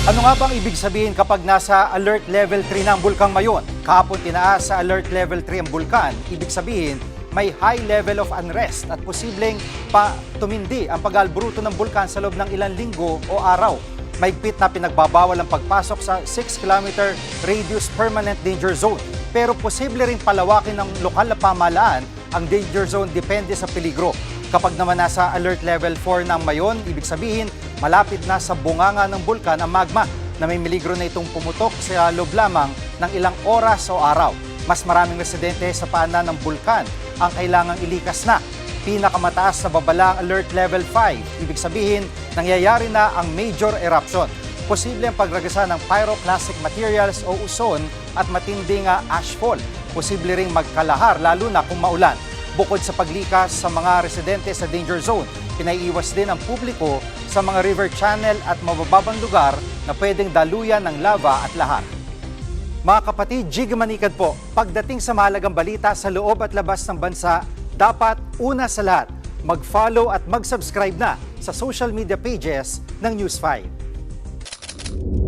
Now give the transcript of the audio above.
Ano nga bang ibig sabihin kapag nasa alert level 3 na ang bulkang Mayon? Kahapon tinaas sa alert level 3 ang bulkan, ibig sabihin may high level of unrest at posibleng tumindi ang pag-albruto ng bulkan sa loob ng ilang linggo o araw. Maigpit na pinagbabawal ang pagpasok sa 6-kilometer radius permanent danger zone. Pero posible rin palawakin ng lokal na pamahalaan ang danger zone depende sa peligro. Kapag naman nasa alert level 4 ng Mayon, ibig sabihin malapit na sa bunganga ng bulkan ang magma na may peligro na itong pumutok sa loob lamang ng ilang oras o araw. Mas maraming residente sa paanan ng bulkan ang kailangang ilikas na. Pinakamataas sa babala ang alert level 5. Ibig sabihin, nangyayari na ang major eruption. Posible ang pagragasa ng pyroclastic materials o uson at matinding ashfall. Posible ring magkalahar lalo na kung maulan. Bukod sa paglikas sa mga residente sa danger zone, pinaiiwas din ang publiko sa mga river channel at mabababang lugar na pwedeng daluyan ng lava at lahar. Mga kapatid, Jig Manikad po, pagdating sa mahalagang balita sa loob at labas ng bansa, dapat una sa lahat, mag-follow at mag-subscribe na sa social media pages ng News 5.